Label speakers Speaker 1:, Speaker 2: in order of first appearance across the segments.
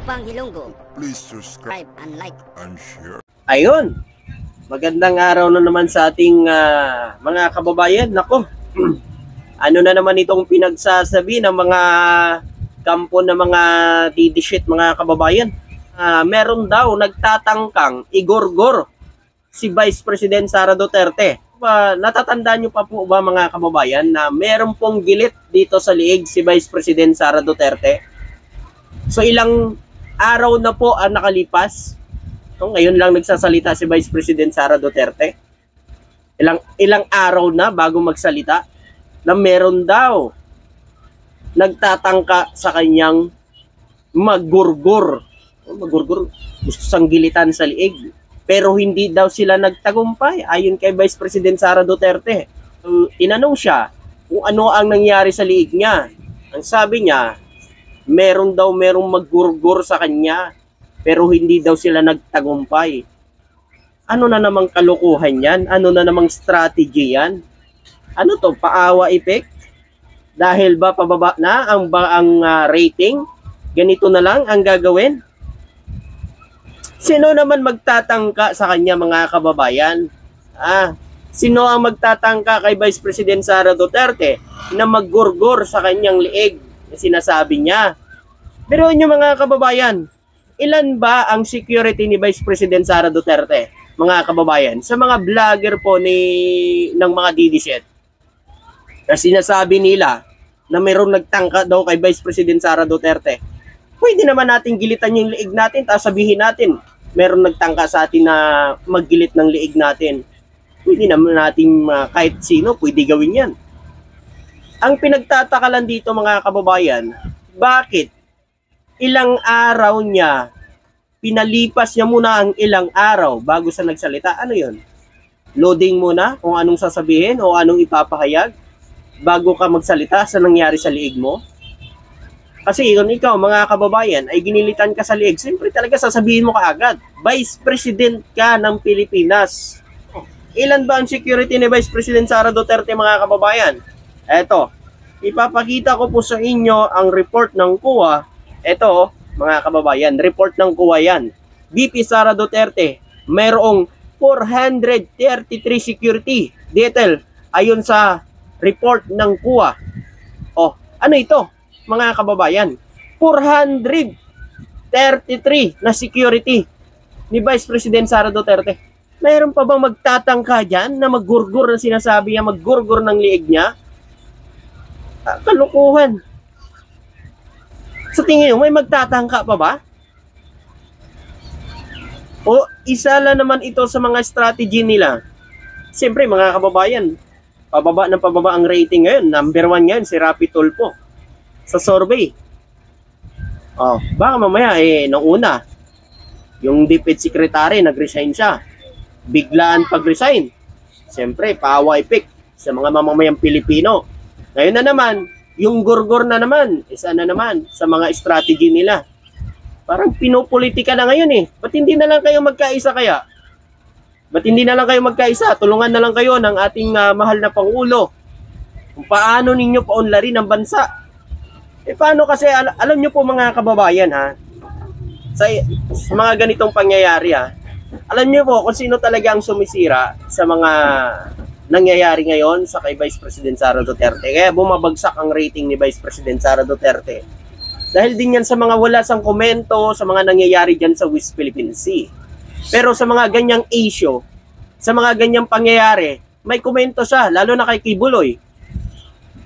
Speaker 1: Upang Ilonggo,
Speaker 2: Please subscribe
Speaker 1: subscribe and like.
Speaker 2: and share.
Speaker 3: Ayun, magandang araw na naman sa ating mga kababayan. Nako, ano na naman itong pinagsasabi ng mga kampo na mga didishit mga kababayan. Meron daw nagtatangkang igorgor si Vice President Sara Duterte. Natatandaan nyo pa po ba mga kababayan na meron pong gilit dito sa liig si Vice President Sara Duterte? So ilang araw na po ang nakalipas. Ngayon lang nagsasalita si Vice President Sara Duterte. Ilang araw na bago magsalita na meron daw nagtatangka sa kanyang maggurgur. Maggurgur, gusto sang gilitan sa liig. Pero hindi daw sila nagtagumpay ayon kay Vice President Sara Duterte. Tinanong siya kung ano ang nangyari sa liig niya. Ang sabi niya, merong maggurgur sa kanya pero hindi daw sila nagtagumpay. Ano na namang kalukuhan yan? Ano na namang strategy yan? Ano to? Paawa effect? Dahil ba pababa na ang rating? Ganito na lang ang gagawin? Sino naman magtatangka sa kanya mga kababayan? Sino ang magtatangka kay Vice President Sara Duterte na maggurgur sa kanyang liig? Sinasabi niya. Pero inyo mga kababayan, ilan ba ang security ni Vice President Sara Duterte? Mga kababayan, sa mga vlogger po ng mga DD7 na sinasabi nila na mayroong nagtangka daw kay Vice President Sara Duterte. Pwede naman natin gilitan yung liig natin, tapos sabihin natin, mayroong nagtangka sa atin na maggilit ng liig natin. Pwede naman natin kahit sino, pwede gawin yan. Ang pinagtataka lang dito mga kababayan, bakit ilang araw niya, pinalipas niya muna ang ilang araw bago sa nagsalita? Ano yun? Loading muna kung anong sasabihin o anong ipapahayag bago ka magsalita sa nangyari sa liig mo? Kasi kung ikaw mga kababayan ay ginilitan ka sa liig, siyempre talaga sasabihin mo kaagad, Vice President ka ng Pilipinas. Ilan ba ang security ni Vice President Sara Duterte mga kababayan? Eto, ipapakita ko po sa inyo ang report ng COA. Eto, mga kababayan, report ng COA yan. VP Sara Duterte, mayroong 433 security detail ayon sa report ng COA. Ano ito, mga kababayan? 433 na security ni Vice President Sara Duterte. Mayroon pa bang magtatangka dyan na maggurgur na sinasabi niya, maggurgur ng liig niya? Kalukuhan. Sa tingin nyo, may magtatangka pa ba? O isa lang naman ito sa mga strategy nila. Siyempre mga kababayan, pababa ang rating ngayon. Number 1 ngayon si Rapi Tulfo sa survey. Baka mamaya nung una, yung DepEd Secretary nag-resign siya. Biglaan pag-resign. Siyempre, paawa effect sa mga mamamayang Pilipino. Ngayon na naman, yung gurgur na naman, isa na naman sa mga strategy nila. Parang pinopolitika na ngayon Ba't hindi na lang kayo magkaisa kaya? Ba't hindi na lang kayo magkaisa? Tulungan na lang kayo ng ating mahal na Pangulo kung paano ninyo paunlarin ang bansa. Paano kasi, alam nyo po mga kababayan sa mga ganitong pangyayari alam nyo po kung sino talaga ang sumisira sa mga nangyayari ngayon sa kay Vice President Sara Duterte. Kaya bumabagsak ang rating ni Vice President Sara Duterte. Dahil din yan sa mga wala sang komento sa mga nangyayari dyan sa West Philippine Sea. Pero sa mga ganyang issue, sa mga ganyang pangyayari, may komento siya, lalo na kay Kibuloy.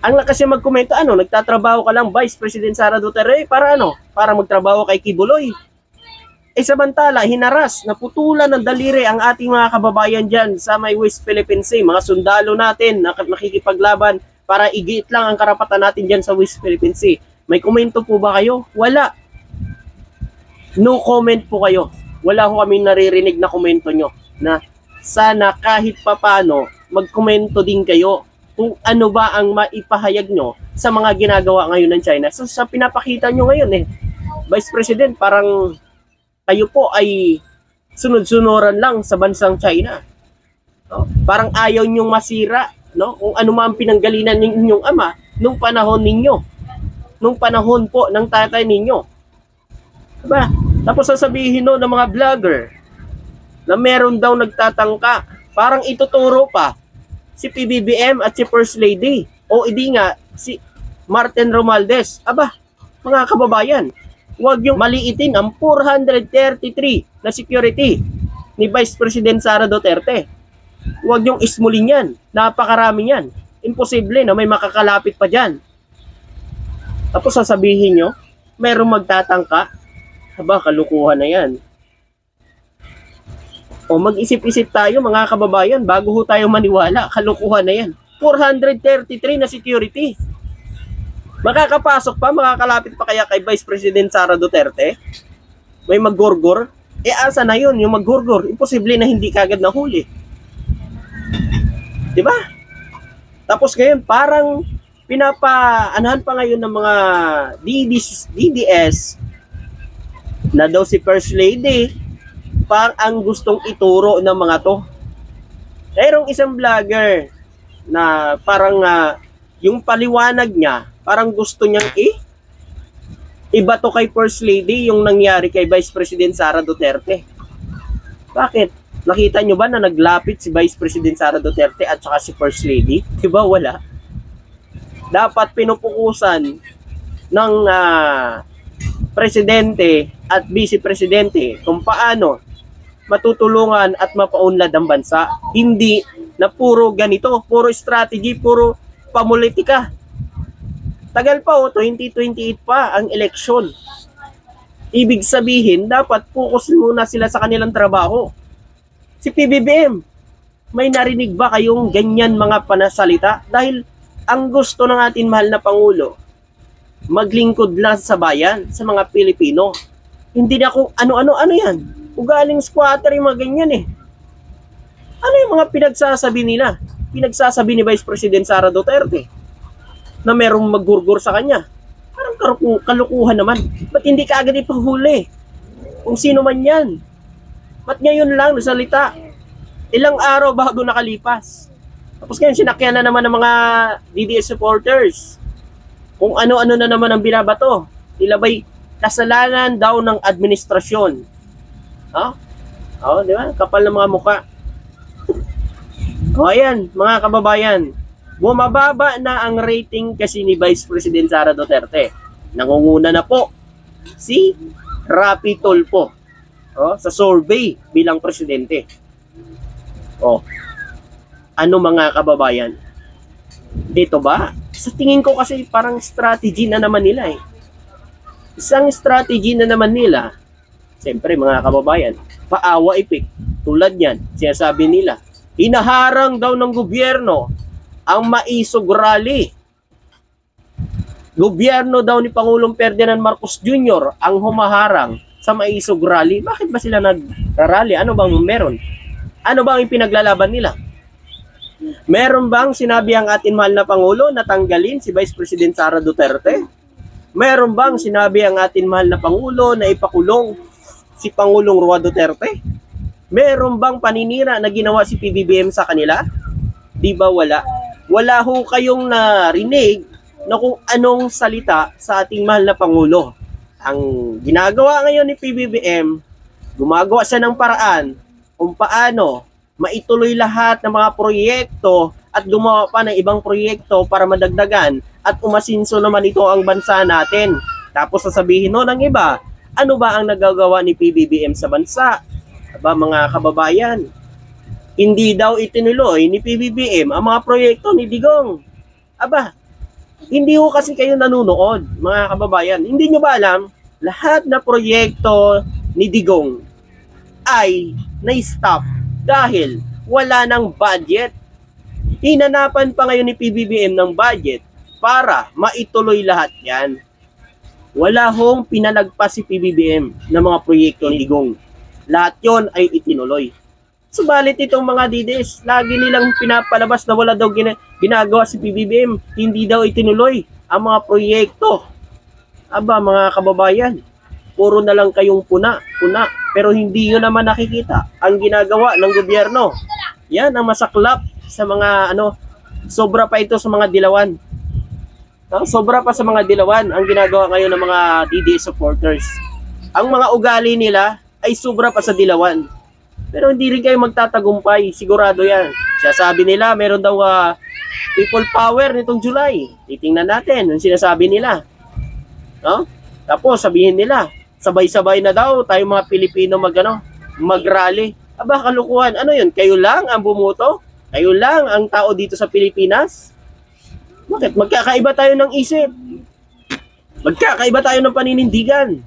Speaker 3: Ang lakas niya magkomento, nagtatrabaho ka lang Vice President Sara Duterte, para para magtrabaho kay Kibuloy. Samantala, hinaras, naputulan ng daliri ang ating mga kababayan dyan sa may West Philippine Sea, mga sundalo natin na nakikipaglaban para igiit lang ang karapatan natin dyan sa West Philippine Sea. May komento po ba kayo? Wala. No comment po kayo. Wala ho kaming naririnig na komento nyo na sana kahit papano magkomento din kayo kung ano ba ang maipahayag nyo sa mga ginagawa ngayon ng China. So sa pinapakita nyo ngayon Vice President, parang kayo po ay sunod-sunuran lang sa bansang China. Parang ayaw nyong masira, kung ano man pinanggalinan ng inyong ama nung panahon ninyo. Nung panahon po ng tatay ninyo. Diba? Tapos sasabihin no ng mga vlogger na meron daw nagtatangka. Parang ituturo pa si PBBM at si First Lady. O hindi nga, si Martin Romualdez. Aba, mga kababayan, huwag yung maliitin ang 433 na security ni Vice President Sara Duterte. Huwag yung ismulin yan. Napakarami yan. Imposible na may makakalapit pa dyan. Tapos sasabihin nyo, merong magtatangka. Aba, kalukuhan na yan. O mag-isip-isip tayo mga kababayan bago ho tayo maniwala. Kalukuhan na yan. 433 na security. Makakapasok pa, makakalapit pa kaya kay Vice President Sara Duterte? May maggurgur? E asa na yun, yung maggurgur? Imposible na hindi kagad nahuli. Diba? Tapos ngayon, parang pinapaanahan pa ngayon ng mga DDS na daw si First Lady pang ang gustong ituro ng mga to. Mayroong isang vlogger na parang yung paliwanag niya, parang gusto niyang iba to kay First Lady yung nangyari kay Vice President Sara Duterte. Bakit? Nakita nyo ba na naglapit si Vice President Sara Duterte at saka si First Lady? Diba wala? Dapat pinupukusan ng presidente at vice-presidente kung paano matutulungan at mapaunlad ang bansa. Hindi na puro ganito, puro strategy, puro pamulitika. Tagal pa 2028 pa ang eleksyon. Ibig sabihin, dapat focus muna sila sa kanilang trabaho. Si PBBM, may narinig ba kayong ganyan mga panasalita? Dahil ang gusto ng ating mahal na Pangulo, maglingkod lang sa bayan, sa mga Pilipino. Hindi na kung ano yan. Ugaling squatter yung mga ganyan eh. Ano yung mga pinagsasabi nila? Pinagsasabi ni Vice President Sara Duterte na merong maggurgur sa kanya. Parang kalukuhan naman. Ba't hindi ka agad ipahuli? Kung sino man yan. Ba't ngayon lang nasalita? Ilang araw bago nakalipas. Tapos ngayon sinakyan na naman ng mga DDS supporters. Kung ano-ano na naman ang binabato. Tila ba'y kasalanan daw ng administrasyon. Di ba? Kapal ng mga muka. Ayan, mga kababayan. Bumababa na ang rating kasi ni Vice President Sara Duterte. Nangunguna na po si Rapi Tulfo sa survey bilang presidente. Ano mga kababayan? Dito ba? Sa tingin ko kasi parang strategy na naman nila eh. Isang strategy na naman nila. Siyempre mga kababayan, paawa ipik. Tulad yan, sinasabi nila, hinaharang daw ng gobyerno ang maisog rally. Gobyerno daw ni Pangulong Ferdinand Marcos Jr. ang humaharang sa maisog rally. Bakit ba sila nagrarally? Ano bang meron? Ano bang ipinaglalaban nila? Meron bang sinabi ang ating mahal na Pangulo na tanggalin si Vice President Sara Duterte? Meron bang sinabi ang ating mahal na Pangulo na ipakulong si Pangulong Roa Duterte? Meron bang paninira na ginawa si PBBM sa kanila? Di ba wala? Wala ho kayong narinig na kung anong salita sa ating mahal na Pangulo. Ang ginagawa ngayon ni PBBM, gumagawa siya ng paraan kung paano maituloy lahat ng mga proyekto at gumawa pa ng ibang proyekto para madagdagan at umasinso naman ito ang bansa natin. Tapos sasabihin no ng iba, ano ba ang nagagawa ni PBBM sa bansa? Aba mga kababayan, hindi daw itinuloy ni PBBM ang mga proyekto ni Digong. Aba, hindi ho kasi kayo nanonood mga kababayan. Hindi nyo ba alam, lahat na proyekto ni Digong ay na-stop dahil wala ng budget. Hinanapan pa ngayon ni PBBM ng budget para maituloy lahat yan. Wala hong pinalagpas si PBBM ng mga proyekto ni Digong. Lahat yon ay itinuloy. Subalit itong mga DDS, lagi nilang pinapalabas na wala daw ginagawa si PBBM. Hindi daw itinuloy ang mga proyekto. Aba mga kababayan, puro na lang kayong puna. Pero hindi nyo naman nakikita ang ginagawa ng gobyerno. Yan ang masaklap sa mga sobra pa ito sa mga dilawan. Sobra pa sa mga dilawan ang ginagawa ngayon ng mga DDS supporters. ang mga ugali nila ay sobra pa sa dilawan. Pero hindi rin kayo magtatagumpay, sigurado yan. Siya sabi nila, meron daw people power nitong July. Titingnan natin ang sinasabi nila. No? Tapos sabihin nila, sabay-sabay na daw tayo mga Pilipino mag-rally. Aba, kalukuhan. Ano yun? Kayo lang ang bumoto? Kayo lang ang tao dito sa Pilipinas? Bakit? Magkakaiba tayo ng isip. Magkakaiba tayo ng paninindigan.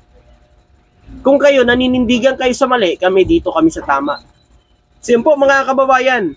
Speaker 3: Kung kayo naninindigan kayo sa mali, kami dito, kami sa tama. Siyempre mga kababayan,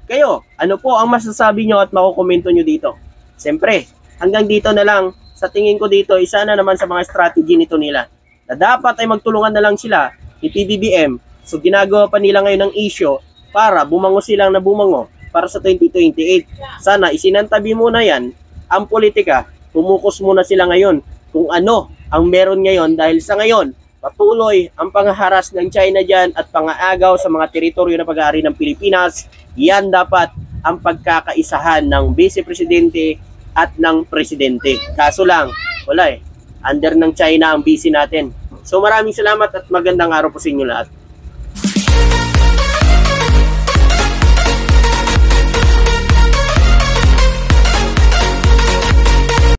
Speaker 3: kayo, ano po ang masasabi nyo at makukomento nyo dito? Siyempre, hanggang dito na lang, sa tingin ko dito, isa na naman sa mga strategy nito nila, na dapat ay magtulungan na lang sila ni PBBM. So ginagawa pa nila ngayon ng issue para bumango silang na bumango para sa 2028. Sana isinantabi muna yan, ang politika, pumukus muna sila ngayon kung ano ang meron ngayon dahil sa ngayon, patuloy ang panghaharas ng China dyan at pangaagaw sa mga teritoryo na pag-aari ng Pilipinas. Yan dapat ang pagkakaisahan ng Vice Presidente at ng Presidente. Kaso lang, wala under ng China ang busy natin. So maraming salamat at magandang araw po sa inyo lahat.